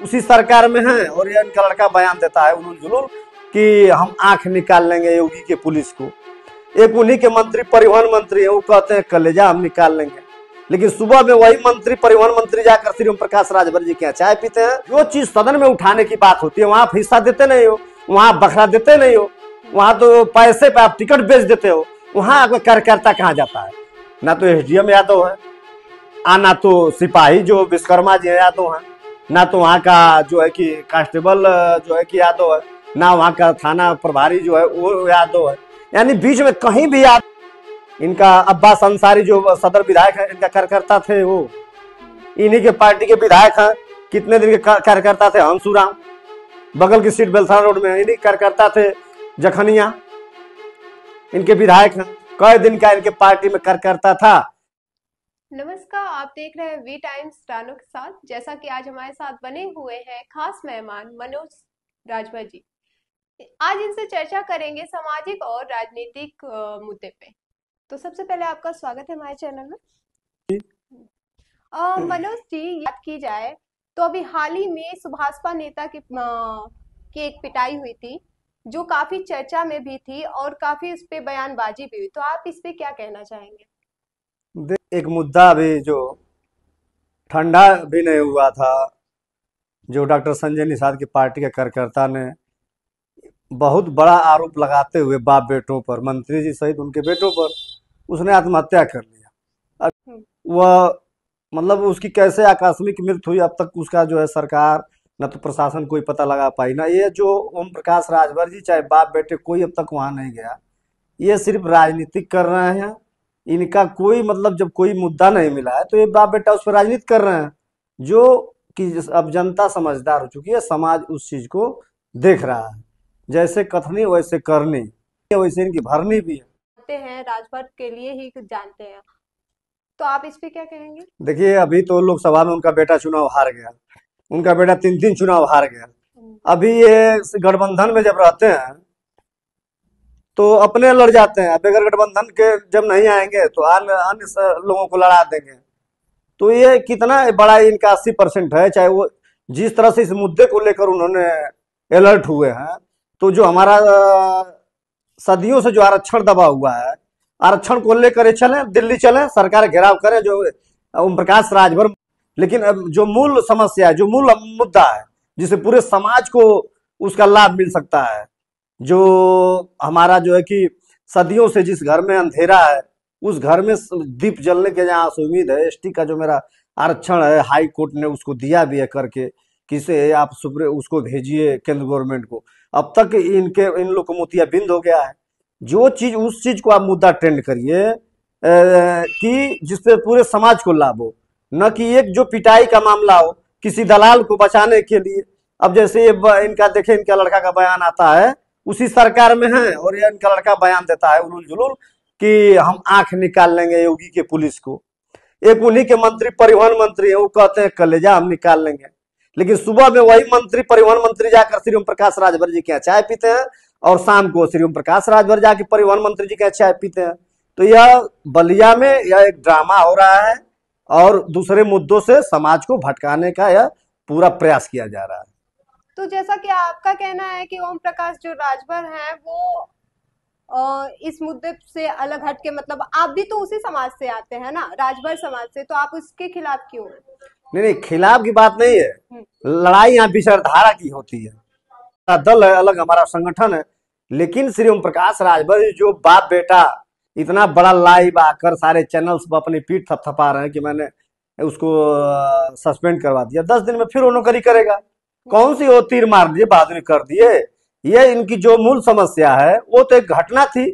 उसी सरकार में है और ये इनका लड़का बयान देता है उलूल जुलूल कि हम आंख निकाल लेंगे योगी के पुलिस को। एक उन्हीं के मंत्री परिवहन मंत्री है, वो कहते हैं कलेजा हम निकाल लेंगे, लेकिन सुबह में वही मंत्री परिवहन मंत्री जाकर श्री ओम प्रकाश राजभर जी के यहाँ चाय पीते हैं। जो चीज सदन में उठाने की बात होती है वहां आप हिस्सा देते नहीं हो, वहां बखरा देते नहीं हो, वहां तो पैसे पे आप टिकट बेच देते हो, वहां आपका कार्यकर्ता कहाँ जाता है? ना तो एसडीएम यादव है, ना तो सिपाही जो विश्वकर्मा जी यादव है, ना तो वहाँ का जो है कि कांस्टेबल जो है कि यादव है, ना वहाँ का थाना प्रभारी जो है वो यादव है। यानी बीच में कहीं भी इनका अब्बास अंसारी जो सदर विधायक है, इनका कार्यकर्ता थे, वो इन्हीं के पार्टी के विधायक हैं। कितने दिन के कार्यकर्ता थे हंसूराम, बगल की सीट बेलथाना रोड में, इन्हीं कार्यकर्ता थे जखनिया, इनके विधायक हैं। कई दिन का इनके पार्टी में कार्यकर्ता था। नमस्कार, आप देख रहे हैं वी टाइम्स रानो के साथ। जैसा कि आज हमारे साथ बने हुए हैं खास मेहमान मनोज राजभर जी। आज इनसे चर्चा करेंगे सामाजिक और राजनीतिक मुद्दे पे। तो सबसे पहले आपका स्वागत है हमारे चैनल में। मनोज जी, याद की जाए तो अभी हाल ही में सुभाषपा नेता की एक पिटाई हुई थी जो काफी चर्चा में भी थी और काफी इस पे बयानबाजी भी हुई, तो आप इस पे क्या कहना चाहेंगे? एक मुद्दा भी जो ठंडा भी नहीं हुआ था, जो डॉक्टर संजय निषाद की पार्टी के कार्यकर्ता ने बहुत बड़ा आरोप लगाते हुए बाप बेटों पर, मंत्री जी सहित उनके बेटों पर, उसने आत्महत्या कर लिया। अब वह मतलब उसकी कैसे आकस्मिक मृत्यु हुई अब तक उसका जो है सरकार न तो प्रशासन कोई पता लगा पाई, ना ये जो ओम प्रकाश राजभर जी चाहे बाप बेटे कोई अब तक वहां नहीं गया। ये सिर्फ राजनीतिक कर रहे हैं, इनका कोई मतलब जब कोई मुद्दा नहीं मिला है तो ये बाप बेटा उस पर राजनीति कर रहे हैं, जो कि अब जनता समझदार हो चुकी है, समाज उस चीज को देख रहा है। जैसे कथनी वैसे करनी, वैसे इनकी भरनी भी है। राजभर के लिए ही जानते हैं, तो आप इस पे क्या कहेंगे? देखिए, अभी तो लोकसभा में उनका बेटा चुनाव हार गया, उनका बेटा 3 चुनाव हार गया। अभी ये गठबंधन में जब रहते हैं तो अपने लड़ जाते हैं, अब अगर गठबंधन के जब नहीं आएंगे तो अन्य लोगों को लड़ा देंगे। तो ये कितना बड़ा इनका 80% है, चाहे वो जिस तरह से इस मुद्दे को लेकर उन्होंने अलर्ट हुए हैं। तो जो हमारा सदियों से जो आरक्षण दबा हुआ है, आरक्षण को लेकर चले, दिल्ली चले, सरकार घेराव करे जो ओम प्रकाश राजभर, लेकिन अब जो मूल समस्या है, जो मूल मुद्दा है, जिसे पूरे समाज को उसका लाभ मिल सकता है, जो हमारा जो है कि सदियों से जिस घर में अंधेरा है उस घर में दीप जलने के जहाँ उम्मीद है। एसटी का जो मेरा आरक्षण है, हाई कोर्ट ने उसको दिया भी है करके, किसे आप उसको भेजिए केंद्र गवर्नमेंट को। अब तक इन लोग को मोतियाबिंद हो गया है। जो चीज उस चीज को आप मुद्दा ट्रेंड करिए कि जिससे पूरे समाज को लाभ हो, न कि एक जो पिटाई का मामला हो किसी दलाल को बचाने के लिए। अब जैसे इनका देखे, इनका लड़का का बयान आता है, उसी सरकार में है और ये इनका लड़का बयान देता है उलूल जुलूल कि हम आंख निकाल लेंगे योगी के पुलिस को। एक उन्हीं के मंत्री परिवहन मंत्री है, वो कहते हैं कलेजा हम निकाल लेंगे, लेकिन सुबह में वही मंत्री परिवहन मंत्री जाकर श्री ओम प्रकाश राजभर जी के यहाँ चाय पीते हैं और शाम को श्री ओम प्रकाश राजभर जाके परिवहन मंत्री जी के यहाँ चाय पीते हैं। तो यह बलिया में यह एक ड्रामा हो रहा है और दूसरे मुद्दों से समाज को भटकाने का यह पूरा प्रयास किया जा रहा है। तो जैसा कि आपका कहना है कि ओम प्रकाश जो राजभर हैं वो इस मुद्दे से अलग हट के, मतलब आप भी तो उसी समाज से आते हैं ना, राजभर समाज से, तो आप उसके खिलाफ क्यों? नहीं, खिलाफ की बात नहीं है, लड़ाई यहाँ विचारधारा की होती है। दल है अलग, हमारा संगठन है, लेकिन श्री ओम प्रकाश राजभर जो बाप बेटा इतना बड़ा लाइव आकर सारे चैनल्स पर अपनी पीठ थपथपा रहे हैं कि मैंने उसको सस्पेंड करवा दिया, 10 दिन में फिर वो नौकरी करेगा। कौन सी वो तीर मार दिए, बहादुरी कर दिए? ये इनकी जो मूल समस्या है वो तो एक घटना थी,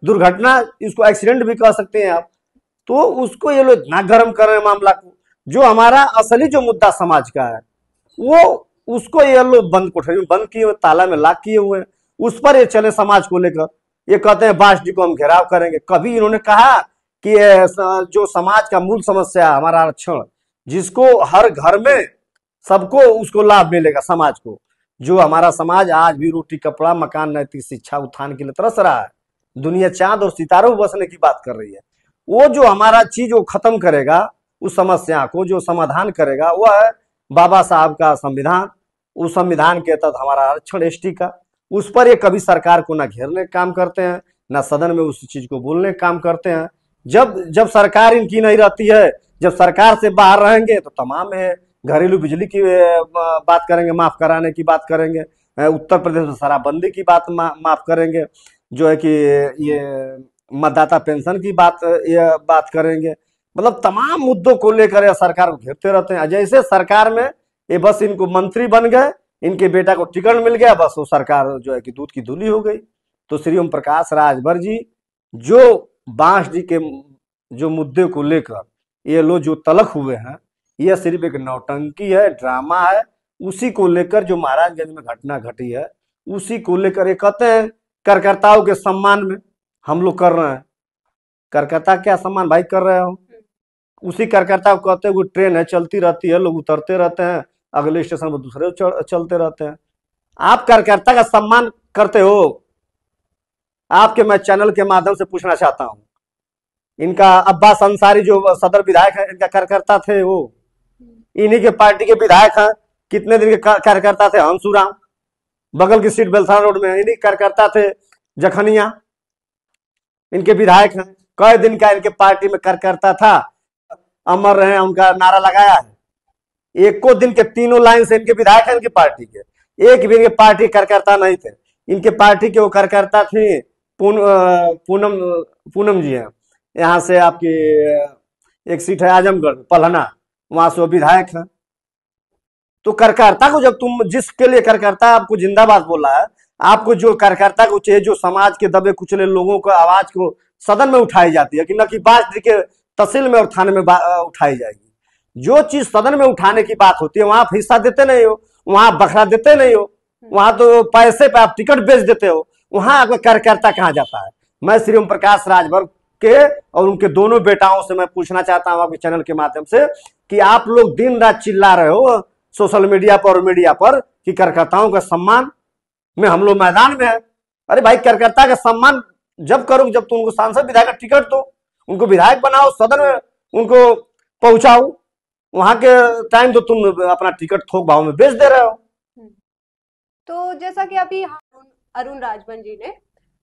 दुर्घटना, इसको एक्सीडेंट भी कह सकते हैं आप। तो उसको ये लोग इतना गर्म कर रहे हैं मामला को, जो हमारा असली जो मुद्दा समाज का है वो उसको ये लोग बंद कोठरी में बंद किए हुए, ताला में लॉक किए हुए, उस पर ये चले समाज को लेकर। ये कहते हैं बासडी को हम घेराव करेंगे। कभी इन्होंने कहा कि जो समाज का मूल समस्या है हमारा आरक्षण, जिसको हर घर में सबको उसको लाभ मिलेगा, समाज को, जो हमारा समाज आज भी रोटी कपड़ा मकान नैतिक शिक्षा उत्थान के लिए तरस रहा है, दुनिया चांद और सितारों बसने की बात कर रही है, वो जो हमारा चीज वो खत्म करेगा, उस समस्या को जो समाधान करेगा वो है बाबा साहब का संविधान, उस संविधान के तहत हमारा आरक्षण एसटी का, उस पर ये कभी सरकार को ना घेरने का काम करते हैं, ना सदन में उस चीज को बोलने का काम करते हैं। जब जब सरकार इनकी नहीं रहती है, जब सरकार से बाहर रहेंगे तो तमाम घरेलू बिजली की बात करेंगे, माफ कराने की बात करेंगे, उत्तर प्रदेश में शराबबंदी की बात माफ करेंगे, जो है कि ये मतदाता पेंशन की बात ये बात करेंगे। मतलब तमाम मुद्दों को लेकर ये सरकार को घेरते रहते हैं। जैसे सरकार में ये बस इनको मंत्री बन गए, इनके बेटा को टिकट मिल गया, बस वो सरकार जो है कि दूध की धुली हो गई। तो श्री ओम प्रकाश राजभर जी जो बांसडीह के जो मुद्दे को लेकर ये लोग जो तलक हुए हैं, यह सिर्फ एक नौटंकी है, ड्रामा है। उसी को लेकर जो महाराजगंज में घटना घटी है, उसी को लेकर ये कहते हैं कार्यकर्ताओं के सम्मान में हम लोग कर रहे हैं। कार्यकर्ता क्या सम्मान भाई कर रहे हो? उसी कार्यकर्ता को कहते हैं वो ट्रेन है चलती रहती है, लोग उतरते रहते हैं, अगले स्टेशन पर दूसरे चलते रहते हैं। आप कार्यकर्ता का सम्मान करते हो? आपके मैं चैनल के माध्यम से पूछना चाहता हूं, इनका अब्बास अंसारी जो सदर विधायक है, इनका कार्यकर्ता थे, वो इन्हीं के पार्टी के विधायक हैं। कितने दिन के कार्यकर्ता थे? हंसूराम, बगल की सीट बेलथाना रोड में, इन्हीं कार्यकर्ता थे। जखनिया इनके विधायक हैं। कई दिन का इनके पार्टी में कार्यकर्ता था, अमर रहे, उनका नारा लगाया है। एको दिन के तीनों लाइन से इनके विधायक हैं, इनकी पार्टी के एक भी इनके पार्टी कार्यकर्ता नहीं थे। इनके पार्टी के वो कार्यकर्ता थी पूनम पूनम जी हैं, यहाँ से आपकी एक सीट है आजमगढ़ पलहना, वहां से वो विधायक हैं। तो कार्यकर्ता को जब तुम जिसके लिए कार्यकर्ता आपको जिंदाबाद बोला है, आपको जो कार्यकर्ता को चाहिए, जो समाज के दबे कुचले लोगों को आवाज को सदन में उठाई जाती है, कि न कि बांसडीह के तहसील में और थाने में उठाई जाएगी। जो चीज सदन में उठाने की बात होती है वहां आप हिस्सा देते नहीं हो, वहां बखरा देते नहीं हो, वहां तो पैसे पे आप टिकट बेच देते हो, वहां आपका कार्यकर्ता कहाँ जाता है? मैं श्री ओम प्रकाश राजभर के और उनके दोनों बेटाओं से मैं पूछना चाहता हूं आपके चैनल के माध्यम से कि आप लोग दिन रात चिल्ला रहे हो सोशल मीडिया पर और मीडिया पर कि कार्यकर्ताओं का सम्मान में हम लोग मैदान में है। अरे भाई, कार्यकर्ता का सम्मान जब करो जब तुम उनको सांसद विधायक का टिकट दो, उनको विधायक बनाओ, सदन में उनको पहुंचाओ। वहां के टाइम तो तुम अपना टिकट थोक भाव में बेच दे रहे हो। तो जैसा कि अभी अरुण राजभर जी ने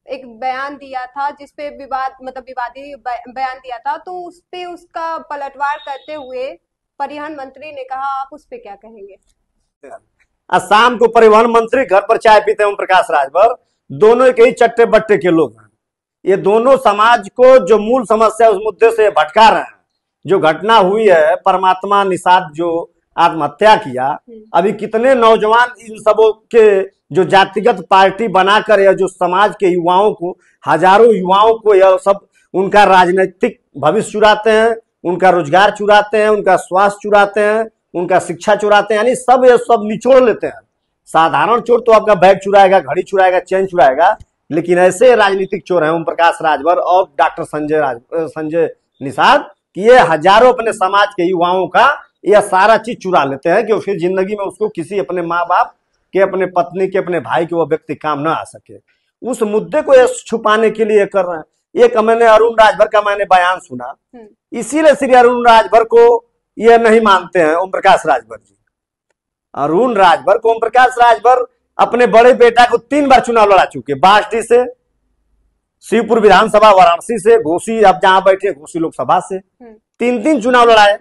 एक बयान दिया था जिसपे विवाद मतलब विवादी बयान दिया था, तो उस पे उसका पलटवार करते हुए परिवहन मंत्री ने कहा, आप उस पे क्या कहेंगे? शाम को परिवहन मंत्री घर पर चाय पीते हैं ओम प्रकाश राजभर, दोनों एक ही चट्टे बट्टे के लोग हैं। ये दोनों समाज को जो मूल समस्या उस मुद्दे से भटका रहे हैं। जो घटना हुई है, परमात्मा निषाद जो आत्महत्या किया, अभी कितने नौजवान इन सबों के जो जातिगत पार्टी बनाकर या जो समाज के युवाओं को, हजारों युवाओं को यह सब उनका राजनीतिक भविष्य चुराते हैं, उनका रोजगार चुराते हैं, उनका स्वास्थ्य चुराते हैं, उनका शिक्षा चुराते हैं, यानी सब ये सब निचोड़ लेते हैं। साधारण चोर तो आपका बैग चुराएगा, घड़ी चुराएगा, चेन चुराएगा, लेकिन ऐसे राजनीतिक चोर हैं ओम प्रकाश राजभर और डॉक्टर संजय निषाद कि ये हजारों अपने समाज के युवाओं का यह सारा चीज चुरा लेते हैं कि फिर जिंदगी में उसको किसी अपने माँ बाप के, अपने पत्नी के, अपने भाई के वो व्यक्ति काम ना आ सके। उस मुद्दे को ये छुपाने के लिए कर रहे हैं। एक मैंने अरुण राजभर का मैंने बयान सुना, इसीलिए श्री अरुण राजभर को ये नहीं मानते हैं ओम प्रकाश राजभर जी। अरुण राजभर को ओम प्रकाश राजभर अपने बड़े बेटा को 3 बार चुनाव लड़ा चुके, बांसडीह से, शिवपुर विधानसभा, वाराणसी से, घोसी, अब जहां बैठे घोसी लोकसभा से 3 चुनाव लड़ाए,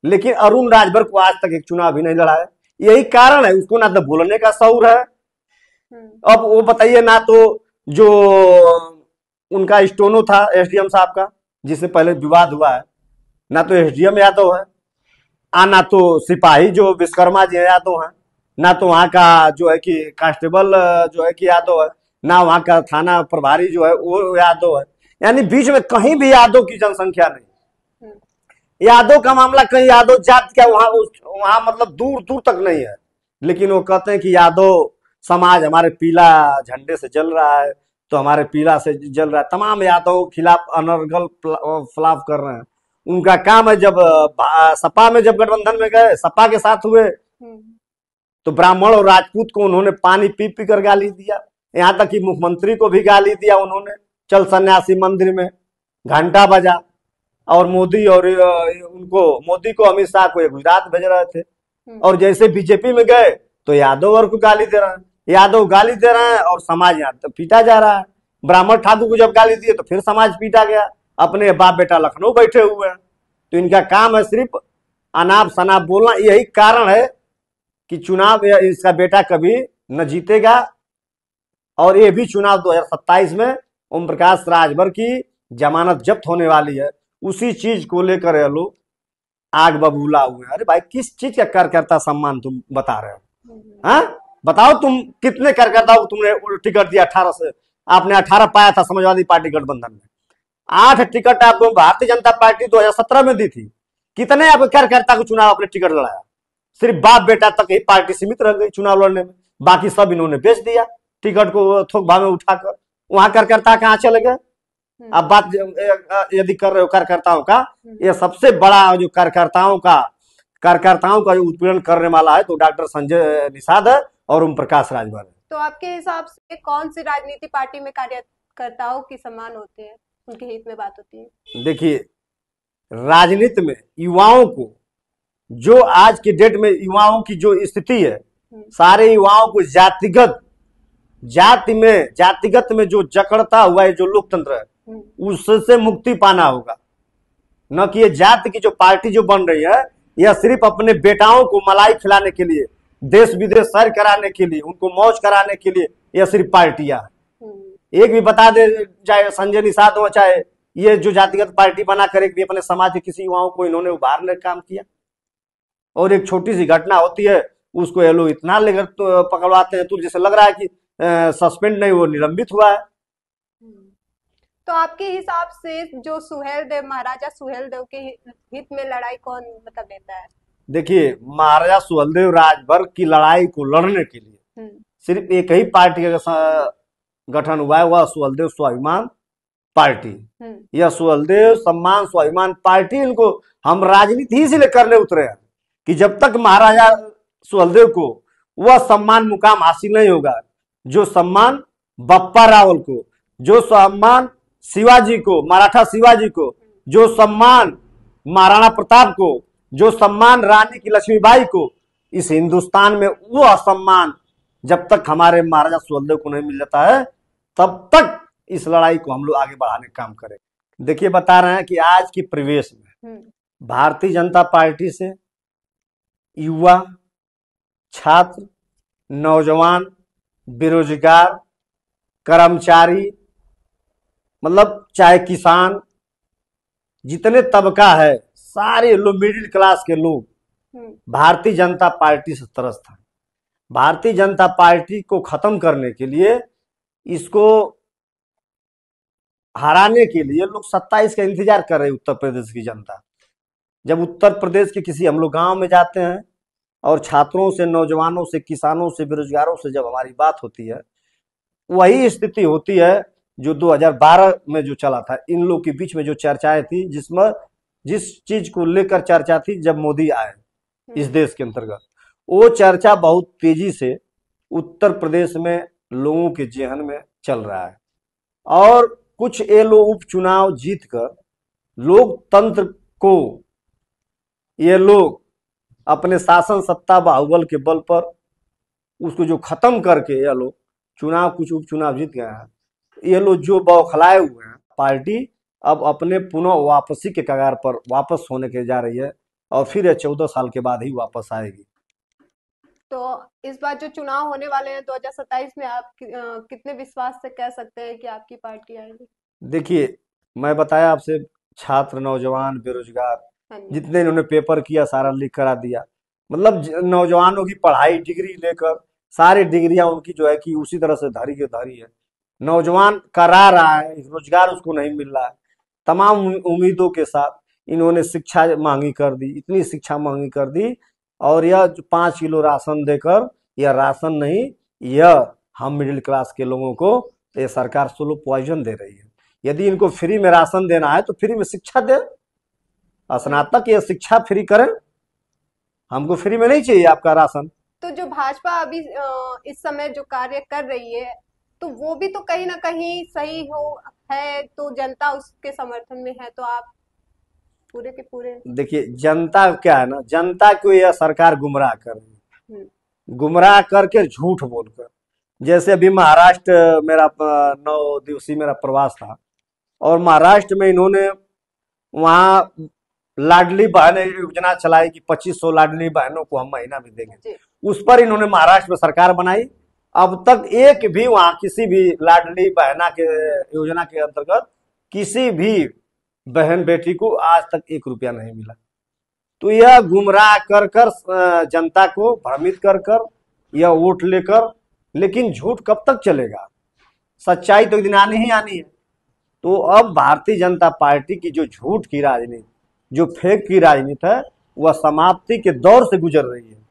लेकिन अरुण राजभर को आज तक एक चुनाव भी नहीं लड़ाया। यही कारण है, उसको ना तो बोलने का शौर है। अब वो बताइए, ना तो जो उनका स्टोनो था एसडीएम साहब का जिससे पहले विवाद हुआ है, ना तो एसडीएम यादव है, ना तो सिपाही जो विश्वकर्मा जी यादव हैं, ना तो वहां का जो है कि कांस्टेबल जो है कि यादव है, ना वहां का थाना प्रभारी जो है वो यादव है। यानी बीच में कहीं भी यादव की जनसंख्या नहीं। यादव का मामला कहीं यादव जात का वहां मतलब दूर दूर तक नहीं है, लेकिन वो कहते हैं कि यादव समाज हमारे पीला झंडे से जल रहा है, तो हमारे पीला से जल रहा है। तमाम यादव खिलाफ अनर्गल फ्लाफ कर रहे हैं। उनका काम है, जब सपा में जब गठबंधन में गए, सपा के साथ हुए, तो ब्राह्मण और राजपूत को उन्होंने पानी पी पी कर गाली दिया, यहाँ तक कि मुख्यमंत्री को भी गाली दिया उन्होंने। चल सन्यासी मंदिर में घंटा बजा, और मोदी को अमित शाह को गुजरात भेज रहे थे, और जैसे बीजेपी में गए तो यादव वर्ग को गाली दे रहे हैं, यादव गाली दे रहे हैं और समाज यहाँ तो पीटा जा रहा है। ब्राह्मण ठाकुर को जब गाली दिए तो फिर समाज पीटा गया, अपने बाप बेटा लखनऊ बैठे हुए हैं। तो इनका काम है सिर्फ अनाप शनाप बोलना। यही कारण है कि चुनाव इसका बेटा कभी न जीतेगा, और ये भी चुनाव 2027 में ओम प्रकाश राजभर की जमानत जब्त होने वाली है। उसी चीज को लेकर ये लोग आग बबूला हुए हैं। अरे भाई, किस चीज का कार्यकर्ता सम्मान तुम बता रहे हो? हाँ, बताओ तुम कितने कार्यकर्ताओं को तुमने टिकट दिया? 18 से आपने 18 पाया था समाजवादी पार्टी गठबंधन में। 8 टिकट आपको भारतीय जनता पार्टी 2017 में दी थी। कितने आपके कार्यकर्ता को चुनाव अपने टिकट लड़ाया? सिर्फ बाप बेटा तक ही पार्टी सीमित रह गई चुनाव लड़ने में, बाकी सब इन्होंने बेच दिया टिकट को थोक भाव में उठाकर। वहां कार्यकर्ता कहाँ चले गए? अब बात यदि कर रहे हो कार्यकर्ताओं का, ये सबसे बड़ा जो कार्यकर्ताओं का जो उत्पीड़न करने वाला है तो डॉक्टर संजय निषाद है और ओम प्रकाश राजभर है। तो आपके हिसाब से कौन सी राजनीति पार्टी में कार्यकर्ताओं की सम्मान होते हैं, उनके हित में बात होती है? देखिए, राजनीति में युवाओं को, जो आज के डेट में युवाओं की जो स्थिति है, सारे युवाओं को जातिगत में जो जकड़ता हुआ है जो लोकतंत्र है, उससे मुक्ति पाना होगा। न कि ये जाति की जो पार्टी जो बन रही है, यह सिर्फ अपने बेटाओं को मलाई खिलाने के लिए, देश विदेश सैर कराने के लिए, उनको मौज कराने के लिए यह सिर्फ पार्टियां है। एक भी बता दे, चाहे संजय निषाद हो, चाहे ये जो जातिगत पार्टी बना कर एक भी अपने समाज के किसी युवाओं को इन्होंने उभारने का काम किया? और एक छोटी सी घटना होती है उसको ये लोग इतना लेकर तो पकड़वाते हैं, तो जैसे लग रहा है कि सस्पेंड नहीं, वो निलंबित हुआ है। तो आपके हिसाब से जो सुहेलदेव, महाराजा सुहेलदेव के हित में लड़ाई कौन मतलब लेता है? देखिए, महाराजा सुहेलदेव राजभर की लड़ाई को लड़ने के लिए सिर्फ एक ही पार्टी का गठन हुआ है, वह सुहेलदेव स्वाभिमान पार्टी। यह सुहेलदेव सम्मान स्वाभिमान पार्टी, इनको हम राजनीति ही इसलिए करने उतरे हैं कि जब तक महाराजा सुहेलदेव को वह सम्मान मुकाम हासिल नहीं होगा, जो सम्मान बप्पा रावल को, जो सम्मान शिवाजी को, मराठा शिवाजी को, जो सम्मान महाराणा प्रताप को, जो सम्मान रानी की लक्ष्मीबाई को, इस हिंदुस्तान में वो सम्मान जब तक हमारे महाराजा सुहेलदेव को नहीं मिल जाता है, तब तक इस लड़ाई को हम लोग आगे बढ़ाने का काम करें। देखिए, बता रहे हैं कि आज की परिवेश में भारतीय जनता पार्टी से युवा, छात्र, नौजवान, बेरोजगार, कर्मचारी, मतलब चाहे किसान, जितने तबका है, सारे लोग मिडिल क्लास के लोग भारतीय जनता पार्टी से त्रस्त हैं। भारतीय जनता पार्टी को खत्म करने के लिए, इसको हराने के लिए लोग 27 का इंतजार कर रहे हैं उत्तर प्रदेश की जनता। जब उत्तर प्रदेश के किसी हम लोग गांव में जाते हैं और छात्रों से, नौजवानों से, किसानों से, बेरोजगारों से जब हमारी बात होती है, वही स्थिति होती है जो 2012 में जो चला था। इन लोग के बीच में जो चर्चाएं थी, जिसमें जिस चीज को लेकर चर्चा थी जब मोदी आए इस देश के अंतर्गत, वो चर्चा बहुत तेजी से उत्तर प्रदेश में लोगों के जेहन में चल रहा है। और कुछ ये लोग उपचुनाव जीतकर लोकतंत्र को ये लोग अपने शासन सत्ता बाहुबल के बल पर उसको जो खत्म करके ये लोग चुनाव, कुछ उपचुनाव जीत गए हैं, ये लोग जो बौखलाए हुए हैं, पार्टी अब अपने पुनः वापसी के कगार पर वापस होने के जा रही है और फिर 14 साल के बाद ही वापस आएगी। तो इस बार जो चुनाव होने वाले हैं 2027 में, आप कितने विश्वास से कह सकते हैं कि आपकी पार्टी आएगी? देखिए, मैं बताया आपसे, छात्र, नौजवान, बेरोजगार, जितने इन्होंने पेपर किया सारा लिख करा दिया। मतलब नौजवानों की पढ़ाई, डिग्री लेकर सारी डिग्रियां उनकी जो है कि उसी तरह से धारी के धारी है। नौजवान करा रहा है, रोजगार उसको नहीं मिल रहा है। तमाम उम्मीदों के साथ इन्होंने शिक्षा मांगी कर दी, इतनी शिक्षा मांगी कर दी, और यह 5 किलो राशन देकर, यह राशन नहीं, यह हम मिडिल क्लास के लोगों को ये सरकार स्लो पॉइजन दे रही है। यदि इनको फ्री में राशन देना है तो फ्री में शिक्षा दे, स्नातक ये शिक्षा फ्री करें, हमको फ्री में नहीं चाहिए आपका राशन। तो जो भाजपा अभी इस समय जो कार्य कर रही है, तो वो भी तो कहीं ना कहीं सही है, तो जनता उसके समर्थन में है, तो आप पूरे के पूरे। देखिए, जनता क्या है ना, जनता को यह सरकार गुमराह कर रही है। गुमराह करके झूठ बोलकर। जैसे अभी महाराष्ट्र मेरा 9 दिवसीय मेरा प्रवास था, और महाराष्ट्र में इन्होंने वहाँ लाडली बहन योजना चलाई कि 2500 लाडली बहनों को हम महीना में देंगे। जी। उस पर इन्होंने महाराष्ट्र में सरकार बनाई। अब तक एक भी वहां किसी भी लाडली बहना के योजना के अंतर्गत किसी भी बहन बेटी को आज तक 1 रुपया नहीं मिला। तो यह गुमराह कर कर जनता को भ्रमित कर कर यह वोट लेकर, लेकिन झूठ कब तक चलेगा? सच्चाई तो एक दिन आनी ही आनी है। तो अब भारतीय जनता पार्टी की जो झूठ की राजनीति, जो फेक की राजनीति है, वह समाप्ति के दौर से गुजर रही है।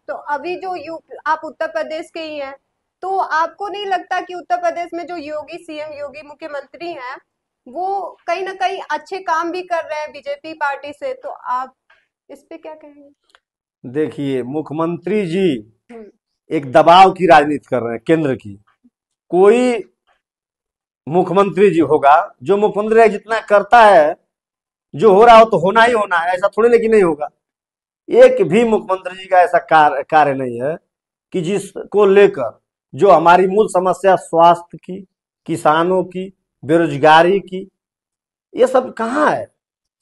तो अभी जो आप उत्तर प्रदेश के ही हैं, तो आपको नहीं लगता कि उत्तर प्रदेश में जो योगी सीएम, योगी मुख्यमंत्री हैं, वो कहीं ना कहीं अच्छे काम भी कर रहे हैं बीजेपी पार्टी से? तो आप इस पे क्या कहेंगे? देखिए, मुख्यमंत्री जी हम्म। एक दबाव की राजनीति कर रहे हैं, केंद्र की। कोई मुख्यमंत्री जी होगा, जो मुख्यमंत्री जितना करता है, जो हो रहा हो तो होना ही होना है, ऐसा थोड़ी ना कि नहीं होगा। एक भी मुख्यमंत्री जी का ऐसा कार्य नहीं है कि जिसको लेकर जो हमारी मूल समस्या स्वास्थ्य की, किसानों की, बेरोजगारी की, ये सब कहाँ है?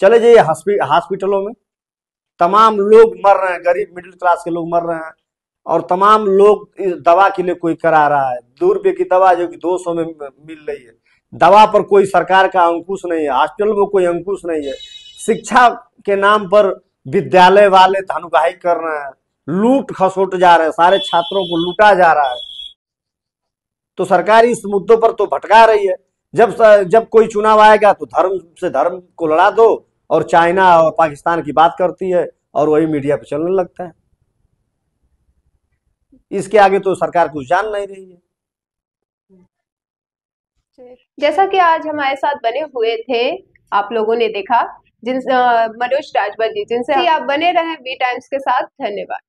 चले जाइए हॉस्पिटलों में, तमाम लोग मर रहे हैं, गरीब मिडिल क्लास के लोग मर रहे हैं, और तमाम लोग इस दवा के लिए कोई करा रहा है। 2 रुपए की दवा जो कि 200 में मिल रही है। दवा पर कोई सरकार का अंकुश नहीं है, हॉस्पिटल में कोई अंकुश नहीं है। शिक्षा के नाम पर विद्यालय वाले धनुकाही कर रहे हैं, लूट खसोट जा रहे हैं, सारे छात्रों को लूटा जा रहा है। तो सरकार इस मुद्दों पर तो भटका रही है। जब कोई चुनाव आएगा तो धर्म से धर्म को लड़ा दो, और चाइना और पाकिस्तान की बात करती है, और वही मीडिया पे चलने लगता है। इसके आगे तो सरकार कुछ जान नहीं रही है। जैसा कि आज हमारे साथ बने हुए थे, आप लोगों ने देखा, मनोज राजभर जी, जिनसे आप बने रहे वी टाइम्स के साथ। धन्यवाद।